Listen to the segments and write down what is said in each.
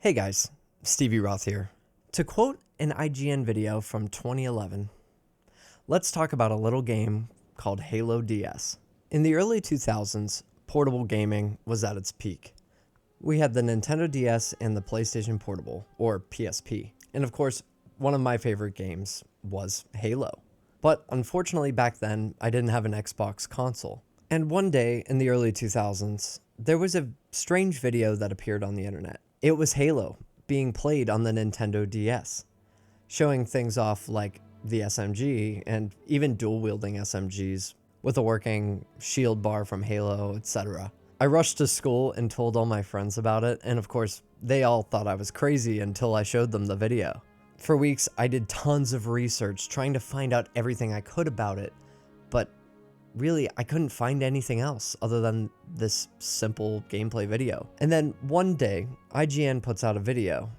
Hey guys, Stevie Roth here. To quote an IGN video from 2011, let's talk about a little game called Halo DS. In the early 2000s, portable gaming was at its peak. We had the Nintendo DS and the PlayStation Portable, or PSP. And of course, one of my favorite games was Halo. But unfortunately back then, I didn't have an Xbox console. And one day in the early 2000s, there was a strange video that appeared on the internet. It was Halo being played on the Nintendo DS, showing things off like the SMG and even dual-wielding SMGs with a working shield bar from Halo, etc. I rushed to school and told all my friends about it, and of course, they all thought I was crazy until I showed them the video. For weeks, I did tons of research trying to find out everything I could about it, but really, I couldn't find anything else other than this simple gameplay video. And then one day, IGN puts out a video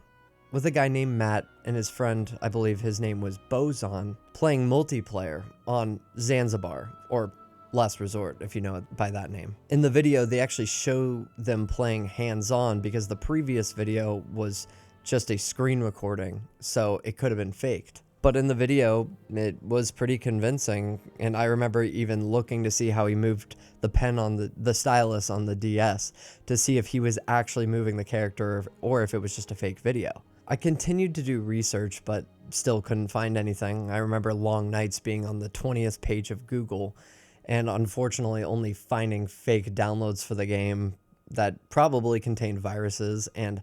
with a guy named Matt and his friend, I believe his name was Boson, playing multiplayer on Zanzibar, or Last Resort, if you know it by that name. In the video, they actually show them playing hands-on because the previous video was just a screen recording, so it could have been faked. But in the video, it was pretty convincing, and I remember even looking to see how he moved the pen on the stylus on the DS to see if he was actually moving the character or if it was just a fake video. I continued to do research, but still couldn't find anything. I remember long nights being on the 20th page of Google, and unfortunately only finding fake downloads for the game that probably contained viruses, and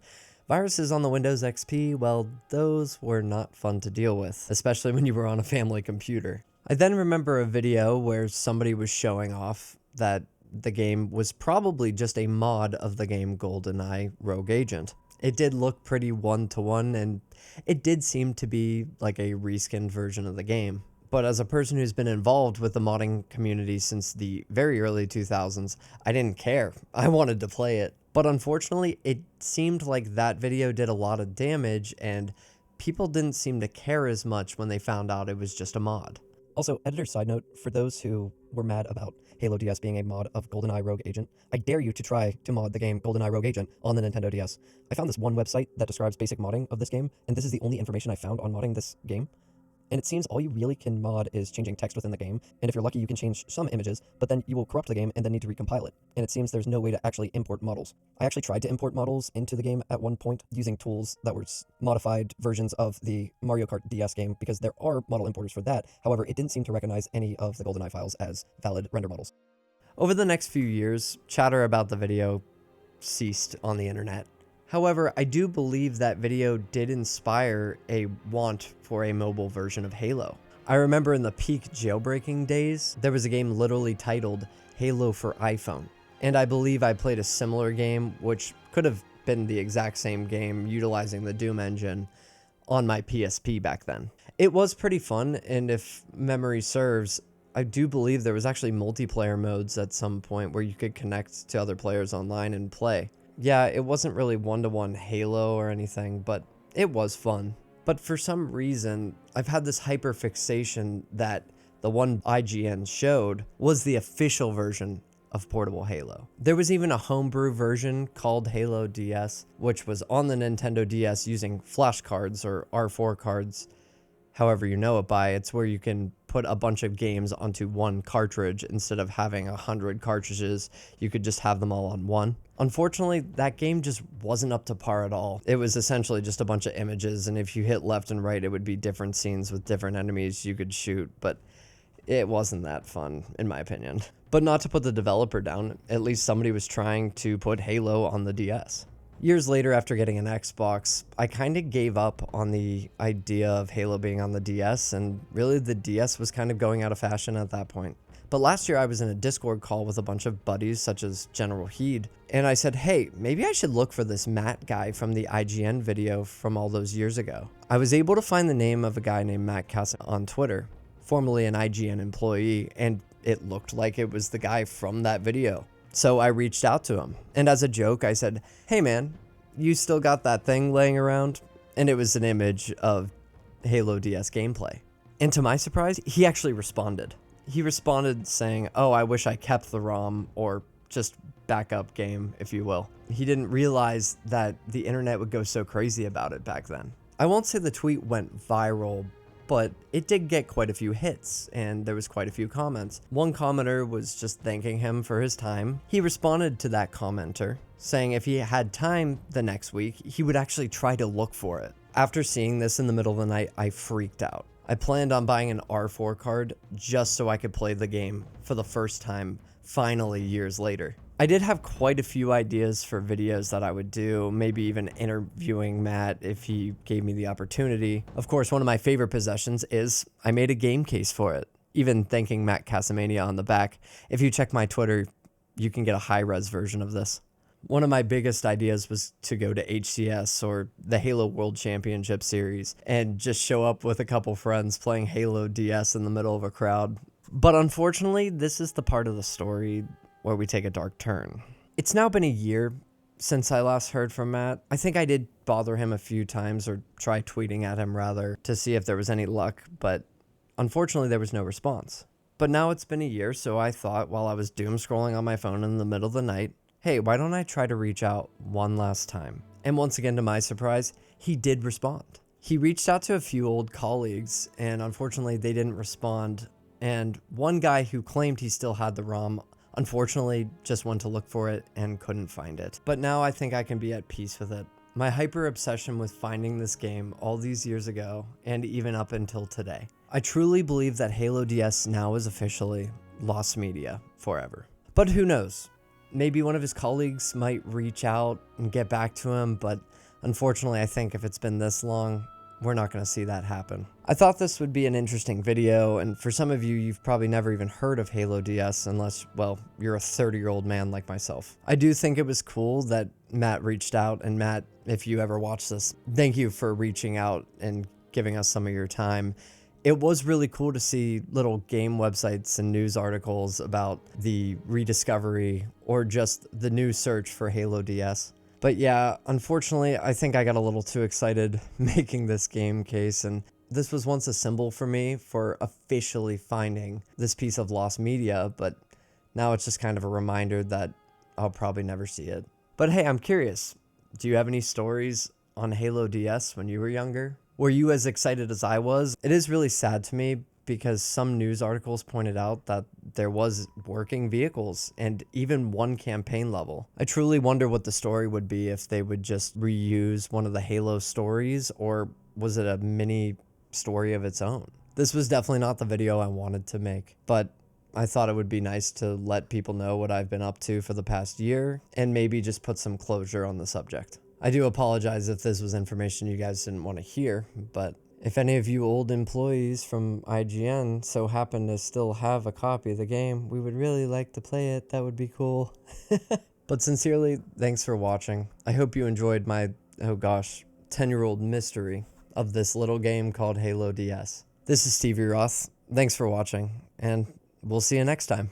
viruses on the Windows XP, well, those were not fun to deal with, especially when you were on a family computer. I then remember a video where somebody was showing off that the game was probably just a mod of the game GoldenEye Rogue Agent. It did look pretty one-to-one, and it did seem to be like a reskinned version of the game. But as a person who's been involved with the modding community since the very early 2000s, I didn't care. I wanted to play it. But unfortunately, it seemed like that video did a lot of damage, and people didn't seem to care as much when they found out it was just a mod. Also, editor side note, for those who were mad about Halo DS being a mod of GoldenEye Rogue Agent, I dare you to try to mod the game GoldenEye Rogue Agent on the Nintendo DS. I found this one website that describes basic modding of this game, and this is the only information I found on modding this game. And it seems all you really can mod is changing text within the game, and if you're lucky you can change some images, but then you will corrupt the game and then need to recompile it. And it seems there's no way to actually import models. I actually tried to import models into the game at one point using tools that were modified versions of the Mario Kart DS game, because there are model importers for that. However, it didn't seem to recognize any of the GoldenEye files as valid render models. Over the next few years, chatter about the video ceased on the internet. However, I do believe that video did inspire a want for a mobile version of Halo. I remember in the peak jailbreaking days, there was a game literally titled Halo for iPhone. And I believe I played a similar game, which could have been the exact same game utilizing the Doom engine on my PSP back then. It was pretty fun, and if memory serves, I do believe there was actually multiplayer modes at some point where you could connect to other players online and play. Yeah, it wasn't really one-to-one Halo or anything, but it was fun. But for some reason, I've had this hyperfixation that the one IGN showed was the official version of portable Halo. There was even a homebrew version called Halo DS, which was on the Nintendo DS using flash cards or R4 cards, however you know it by. It's where you can put a bunch of games onto one cartridge instead of having 100 cartridges. You could just have them all on one. Unfortunately, that game just wasn't up to par at all. It was essentially just a bunch of images, and if you hit left and right, it would be different scenes with different enemies you could shoot, but it wasn't that fun, in my opinion. But not to put the developer down, at least somebody was trying to put Halo on the DS. Years later, after getting an Xbox, I kind of gave up on the idea of Halo being on the DS, and really the DS was kind of going out of fashion at that point. But last year I was in a Discord call with a bunch of buddies such as General Heed, and I said, hey, maybe I should look for this Matt guy from the IGN video from all those years ago. I was able to find the name of a guy named Matt Casamassina on Twitter, formerly an IGN employee, and it looked like it was the guy from that video. So I reached out to him, and as a joke I said, hey man, you still got that thing laying around? And it was an image of Halo DS gameplay. And to my surprise, he actually responded. He responded saying, oh, I wish I kept the ROM, or just backup game, if you will. He didn't realize that the internet would go so crazy about it back then. I won't say the tweet went viral, but it did get quite a few hits, and there was quite a few comments. One commenter was just thanking him for his time. He responded to that commenter, saying if he had time the next week, he would actually try to look for it. After seeing this in the middle of the night, I freaked out. I planned on buying an R4 card just so I could play the game for the first time, finally years later. I did have quite a few ideas for videos that I would do, maybe even interviewing Matt if he gave me the opportunity. Of course, one of my favorite possessions is I made a game case for it, even thanking Matt Casamassina on the back. If you check my Twitter, you can get a high-res version of this. One of my biggest ideas was to go to HCS or the Halo World Championship Series and just show up with a couple friends playing Halo DS in the middle of a crowd. But unfortunately, this is the part of the story where we take a dark turn. It's now been a year since I last heard from Matt. I think I did bother him a few times, or try tweeting at him rather, to see if there was any luck, but unfortunately there was no response. But now it's been a year, so I thought while I was doom scrolling on my phone in the middle of the night, hey, why don't I try to reach out one last time? And once again, to my surprise, he did respond. He reached out to a few old colleagues, and unfortunately they didn't respond. And one guy who claimed he still had the ROM unfortunately just went to look for it and couldn't find it. But now I think I can be at peace with it. My hyper obsession with finding this game all these years ago, and even up until today. I truly believe that Halo DS now is officially lost media forever. But who knows? Maybe one of his colleagues might reach out and get back to him, but unfortunately I think if it's been this long, we're not going to see that happen. I thought this would be an interesting video, and for some of you, you've probably never even heard of Halo DS unless, well, you're a 30-year-old man like myself. I do think it was cool that Matt reached out, and Matt, if you ever watch this, thank you for reaching out and giving us some of your time. It was really cool to see little game websites and news articles about the rediscovery or just the new search for Halo DS. But yeah, unfortunately, I think I got a little too excited making this game case, and this was once a symbol for me for officially finding this piece of lost media, but now it's just kind of a reminder that I'll probably never see it. But hey, I'm curious, do you have any stories on Halo DS when you were younger? Were you as excited as I was? It is really sad to me because some news articles pointed out that there was working vehicles and even one campaign level. I truly wonder what the story would be if they would just reuse one of the Halo stories, or was it a mini story of its own? This was definitely not the video I wanted to make, but I thought it would be nice to let people know what I've been up to for the past year and maybe just put some closure on the subject. I do apologize if this was information you guys didn't want to hear, but if any of you old employees from IGN so happen to still have a copy of the game, we would really like to play it. That would be cool. But sincerely, thanks for watching. I hope you enjoyed my, 10-year-old mystery of this little game called Halo DS. This is Stevie Roth. Thanks for watching, and we'll see you next time.